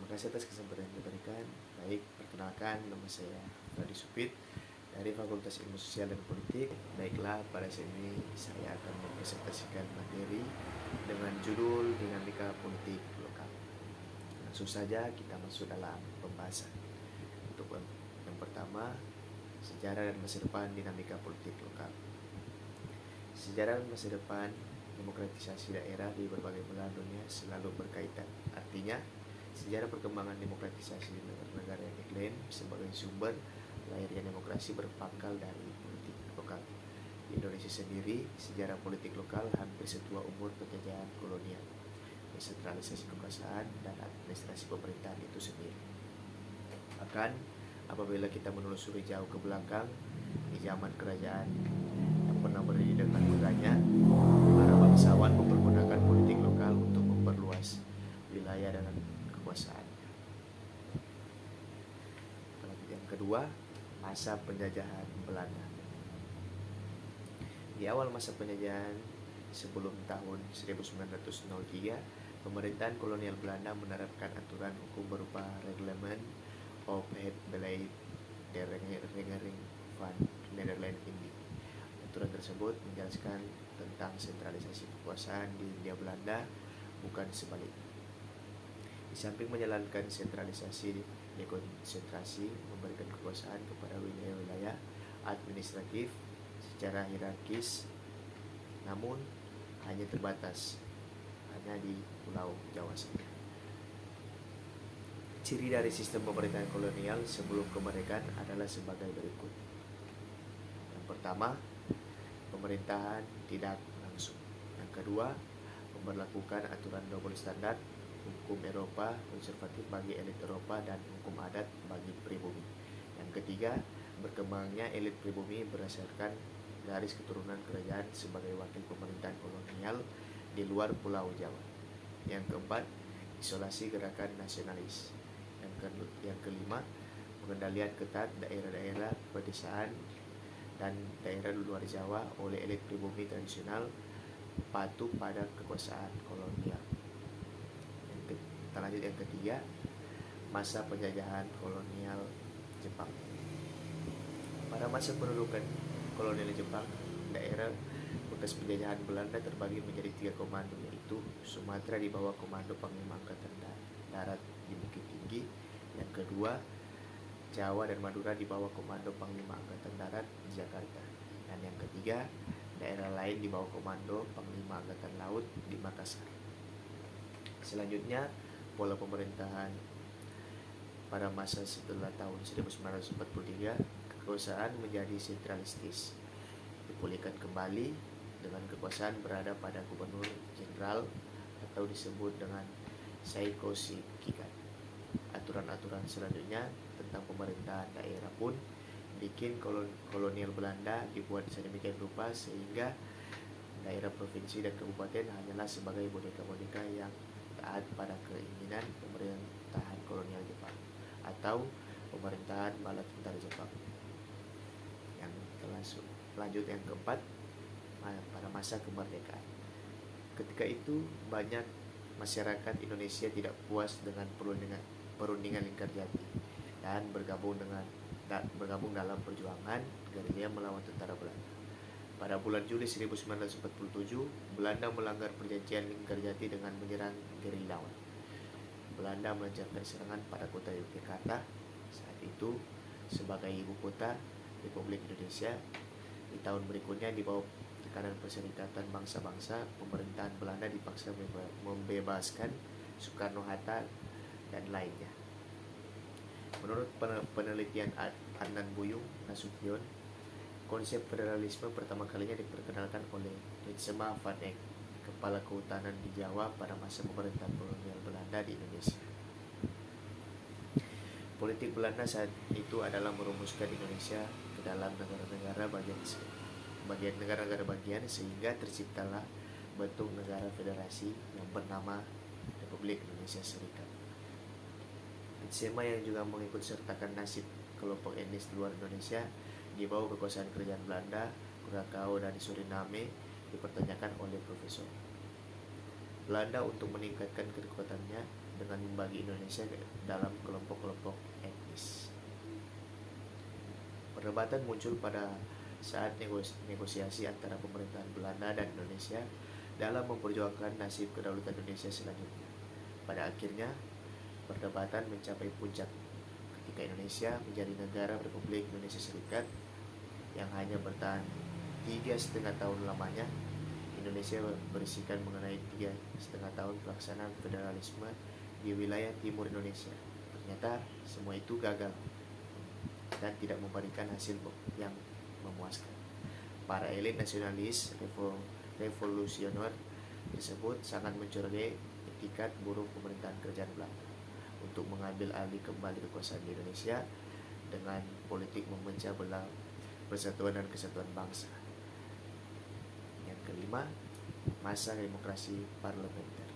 kasih atas kesempatan yang diberikan. Baik, perkenalkan, nama saya Fadi Supit dari Fakultas Ilmu Sosial dan Politik. Baiklah, pada sini saya akan mempresentasikan materi dengan judul Dinamika Politik Lokal. Langsung saja kita masuk dalam pembahasan. Untuk yang pertama, sejarah dan masa depan dinamika politik lokal. Sejarah dan masa depan demokratisasi daerah di berbagai belahan dunia selalu berkaitan. Artinya, sejarah perkembangan demokratisasi di negara-negara yang diklaim sebagai sumber lahirnya demokrasi berpangkal dari politik lokal. Di Indonesia sendiri, sejarah politik lokal hampir setua umur penjajahan kolonial, desentralisasi kekuasaan, dan administrasi pemerintahan itu sendiri. Bahkan, apabila kita menelusuri jauh ke belakang, di zaman kerajaan yang pernah berdiri dekat megahnya, para bangsawan mempergunakan politik lokal untuk memperluas wilayah dan kekuasaan. Yang kedua, masa penjajahan Belanda. Di awal masa penjajahan sebelum tahun 1903, pemerintahan kolonial Belanda menerapkan aturan hukum berupa Reglement of het Beleid der Regering van Nederland-Indië. Aturan tersebut menjelaskan tentang sentralisasi kekuasaan di Hindia Belanda, bukan sebaliknya. Di samping menjalankan sentralisasi, dekonsentrasi memberikan kekuasaan kepada wilayah-wilayah administratif secara hierarkis, namun hanya terbatas hanya di Pulau Jawa saja. Ciri dari sistem pemerintahan kolonial sebelum kemerdekaan adalah sebagai berikut. Yang pertama, pemerintahan tidak langsung. Yang kedua, memperlakukan aturan double standard, hukum Eropa konservatif bagi elit Eropa dan hukum adat bagi pribumi. Yang ketiga, berkembangnya elit pribumi berdasarkan garis keturunan kerajaan sebagai wakil pemerintahan kolonial di luar Pulau Jawa. Yang keempat, isolasi gerakan nasionalis. Yang kelima, pengendalian ketat daerah-daerah pedesaan dan daerah di luar Jawa oleh elit pribumi tradisional patuh pada kekuasaan kolonial. Kita lanjut yang ketiga, masa penjajahan kolonial Jepang. Pada masa pendudukan kolonial Jepang, daerah bekas penjajahan Belanda terbagi menjadi 3 komando, yaitu Sumatera di bawah komando Panglima Angkatan Darat di Bukit Tinggi. Yang kedua, Jawa dan Madura di bawah komando Panglima Angkatan Darat di Jakarta. Dan yang ketiga, daerah lain di bawah komando Panglima Angkatan Laut di Makassar. Selanjutnya, pola pemerintahan pada masa setelah tahun 1943, kekuasaan menjadi sentralistis, dipulihkan kembali dengan kekuasaan berada pada gubernur jenderal atau disebut dengan Saiko Shikikan. Aturan-aturan selanjutnya tentang pemerintahan daerah pun bikin kolonial Belanda dibuat sedemikian rupa sehingga daerah provinsi dan kabupaten hanyalah sebagai boneka-boneka yang taat pada keinginan pemerintahan kolonial Jepang atau pemerintahan bala tentara Jepang. Yang lanjut yang keempat, pada masa kemerdekaan. Ketika itu banyak masyarakat Indonesia tidak puas dengan perundingan Linggarjati dan bergabung dalam perjuangan gerilya melawan tentara Belanda. Pada bulan Juli 1947, Belanda melanggar perjanjian Linggarjati dengan menyerang gerilyawan. Belanda melancarkan serangan pada kota Yogyakarta, saat itu sebagai ibu kota Republik Indonesia. Di tahun berikutnya, di bawah tekanan Perserikatan Bangsa-Bangsa, pemerintahan Belanda dipaksa membebaskan Soekarno-Hatta dan lainnya. Menurut penelitian Adnan Buyung Nasution, konsep federalisme pertama kalinya diperkenalkan oleh Ritsema van Eck, kepala kehutanan di Jawa pada masa pemerintahan kolonial Belanda di Indonesia. Politik Belanda saat itu adalah merumuskan Indonesia ke dalam negara-negara bagian sehingga terciptalah bentuk negara federasi yang bernama Republik Indonesia Serikat. Ritsema yang juga mengikut sertakan nasib kelompok etnis di luar Indonesia di bawah kekuasaan kerajaan Belanda, Krakau dan Suriname dipertanyakan oleh Profesor. Belanda untuk meningkatkan kekuatannya dengan membagi Indonesia dalam kelompok-kelompok etnis. Perdebatan muncul pada saat negosiasi antara pemerintahan Belanda dan Indonesia dalam memperjuangkan nasib kedaulatan Indonesia selanjutnya. Pada akhirnya, perdebatan mencapai puncak ketika Indonesia menjadi negara Republik Indonesia Serikat yang hanya bertahan 3,5 tahun lamanya. Indonesia berisikan mengenai 3,5 tahun pelaksanaan federalisme di wilayah timur Indonesia. Ternyata semua itu gagal dan tidak memberikan hasil yang memuaskan. Para elit nasionalis revolusioner tersebut sangat mencurigai etikat buruk pemerintahan kerajaan Belanda untuk mengambil alih kembali kekuasaan di Indonesia dengan politik memecah belah persatuan dan kesatuan bangsa. Yang kelima, masa demokrasi parlementer.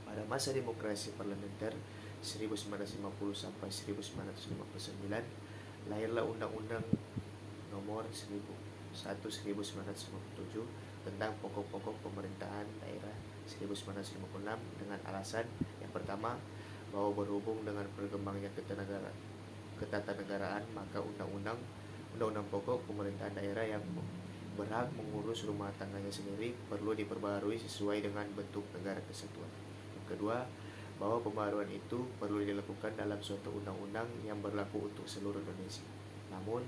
Pada masa demokrasi parlementer 1950 sampai 1959, lahirlah Undang-Undang Nomor 1/1957 tentang pokok-pokok pemerintahan daerah 1956 dengan alasan yang pertama bahwa berhubung dengan berkembangnya ketatanegaraan, maka undang-undang pokok pemerintahan daerah yang berhak mengurus rumah tangganya sendiri perlu diperbarui sesuai dengan bentuk negara kesatuan. Yang kedua, bahwa pembaruan itu perlu dilakukan dalam suatu undang-undang yang berlaku untuk seluruh Indonesia. Namun,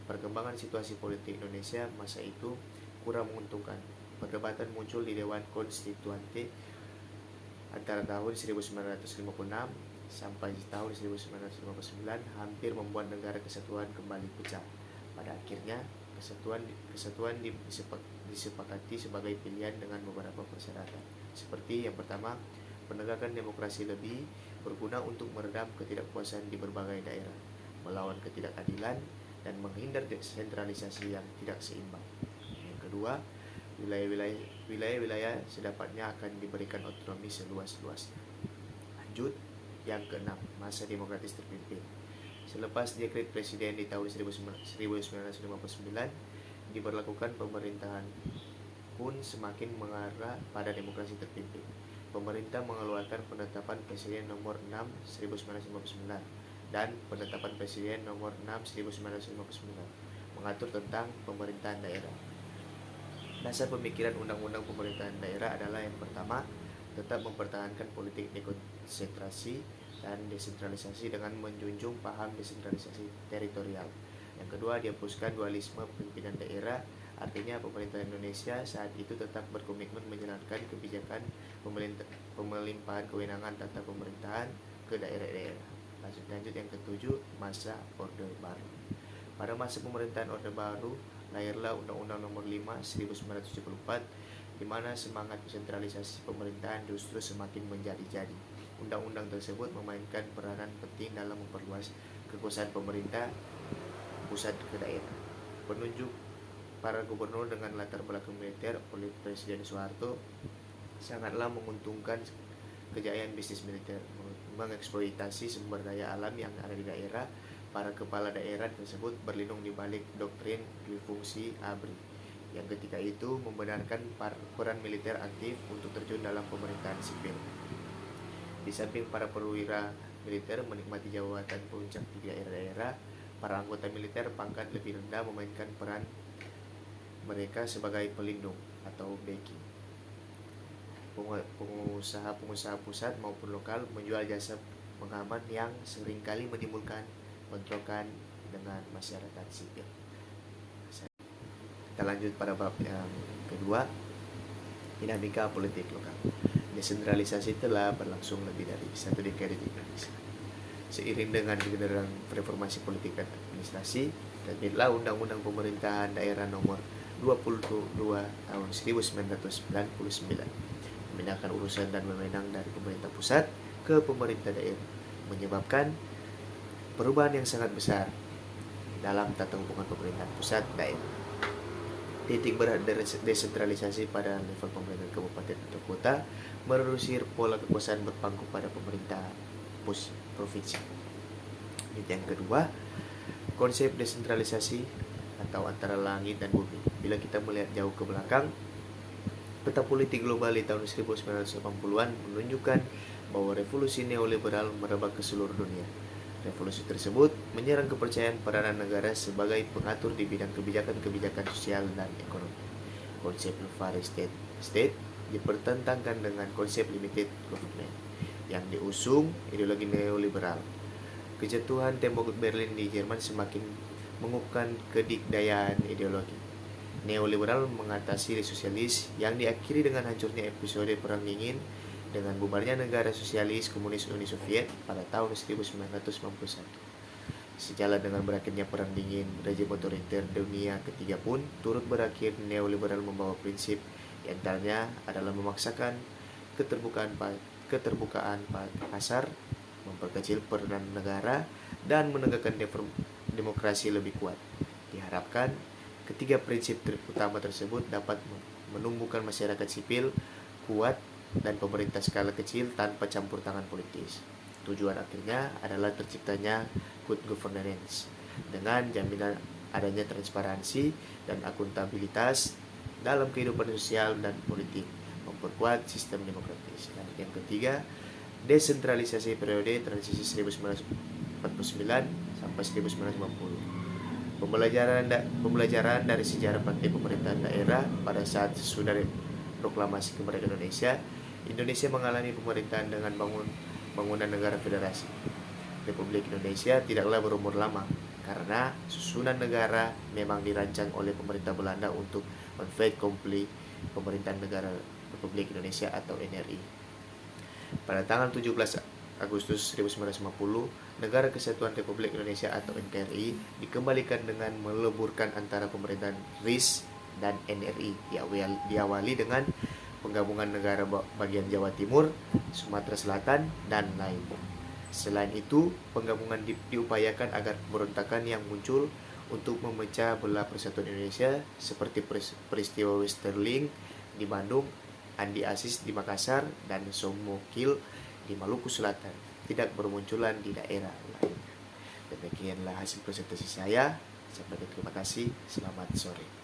perkembangan situasi politik Indonesia masa itu kurang menguntungkan. Perdebatan muncul di Dewan Konstituante antara tahun 1956 sampai tahun 1959 hampir membuat negara kesatuan kembali pecah. Pada akhirnya, kesatuan disepakati sebagai pilihan dengan beberapa persyaratan. Seperti yang pertama, penegakan demokrasi lebih berguna untuk meredam ketidakpuasan di berbagai daerah, melawan ketidakadilan, dan menghindar sentralisasi yang tidak seimbang. Yang kedua, wilayah-wilayah sedapatnya akan diberikan otonomi seluas-luasnya. Lanjut, yang keenam, masa demokratis terpimpin. Selepas dekret presiden di tahun 1959, diberlakukan pemerintahan pun semakin mengarah pada demokrasi terpimpin. Pemerintah mengeluarkan penetapan Presiden nomor 6 1959 dan penetapan Presiden nomor 6 1959 mengatur tentang pemerintahan daerah. Dasar pemikiran undang-undang pemerintahan daerah adalah yang pertama, tetap mempertahankan politik dekonsentrasi dan desentralisasi dengan menjunjung paham desentralisasi teritorial. Yang kedua, dihapuskan dualisme pimpinan daerah. Artinya pemerintah Indonesia saat itu tetap berkomitmen menjalankan kebijakan pemelimpahan kewenangan tata pemerintahan ke daerah-daerah. Lanjut yang ketujuh, masa Orde Baru. Pada masa pemerintahan Orde Baru, lahirlah Undang-Undang Nomor 5 1974, di mana semangat sentralisasi pemerintahan justru semakin menjadi-jadi. Undang-undang tersebut memainkan peranan penting dalam memperluas kekuasaan pemerintah pusat ke daerah. Penunjuk para gubernur dengan latar belakang militer oleh Presiden Soeharto sangatlah menguntungkan kejayaan bisnis militer, mengeksploitasi sumber daya alam yang ada di daerah. Para kepala daerah tersebut berlindung di balik doktrin duifungsi ABRI yang ketika itu membenarkan peran militer aktif untuk terjun dalam pemerintahan sipil. Di samping para perwira militer menikmati jabatan puncak di daerah-daerah, para anggota militer pangkat lebih rendah memainkan peran mereka sebagai pelindung atau backing. Pengusaha-pengusaha pusat maupun lokal menjual jasa pengaman yang seringkali menimbulkan bentrokan dengan masyarakat sipil. Kita lanjut pada bab yang kedua, dinamika politik lokal. Desentralisasi telah berlangsung lebih dari satu dekade di Indonesia. Seiring dengan kegenderaan reformasi politik dan administrasi, terbitlah Undang-Undang Pemerintahan Daerah Nomor 22 tahun 1999, memindahkan urusan dan wewenang dari pemerintah pusat ke pemerintah daerah, menyebabkan perubahan yang sangat besar dalam tata hubungan pemerintahan pusat daerah. Titik berat desentralisasi pada level pemerintahan kabupaten atau kota mereduksi pola kekuasaan berpangku pada pemerintah provinsi. Yang kedua, konsep desentralisasi atau antara langit dan bumi. Bila kita melihat jauh ke belakang, peta politik global di tahun 1980-an menunjukkan bahwa revolusi neoliberal merebak ke seluruh dunia. Revolusi tersebut menyerang kepercayaan peranan negara sebagai pengatur di bidang kebijakan-kebijakan sosial dan ekonomi. Konsep welfare state dipertentangkan dengan konsep limited government yang diusung ideologi neoliberal. Kejatuhan tembok Berlin di Jerman semakin mengukuhkan kedikdayaan ideologi neoliberal mengatasi sosialis yang diakhiri dengan hancurnya episode Perang Dingin dengan bubarnya negara sosialis komunis Uni Soviet pada tahun 1991. Sejalan dengan berakhirnya Perang Dingin, rejim otoriter dunia ketiga pun turut berakhir. Neoliberal membawa prinsip yang antaranya adalah memaksakan keterbukaan pasar, memperkecil peranan negara, dan menegakkan demokrasi lebih kuat. Diharapkan ketiga prinsip utama tersebut dapat menumbuhkan masyarakat sipil kuat dan pemerintah skala kecil tanpa campur tangan politis. Tujuan akhirnya adalah terciptanya good governance dengan jaminan adanya transparansi dan akuntabilitas dalam kehidupan sosial dan politik, memperkuat sistem demokratis. Dan yang ketiga, desentralisasi periode transisi 1949 sampai 1950. Pembelajaran dari sejarah praktik pemerintahan daerah pada saat sesudah proklamasi kemerdekaan Indonesia mengalami pemerintahan dengan bangunan negara federasi. Republik Indonesia tidaklah berumur lama karena susunan negara memang dirancang oleh pemerintah Belanda untuk men-fait accompli pemerintahan negara Republik Indonesia atau NRI. Pada tanggal 17 Agustus 1950, Negara Kesatuan Republik Indonesia atau NKRI dikembalikan dengan meleburkan antara pemerintahan RIS dan NRI. Diawali dengan penggabungan negara bagian Jawa Timur, Sumatera Selatan, dan lain. Selain itu, penggabungan diupayakan agar pemberontakan yang muncul untuk memecah belah persatuan Indonesia seperti peristiwa Westerling di Bandung, Andi Asis di Makassar, dan Somokil di Maluku Selatan tidak bermunculan di daerah lain. Demikianlah hasil presentasi saya. Terima kasih. Selamat sore.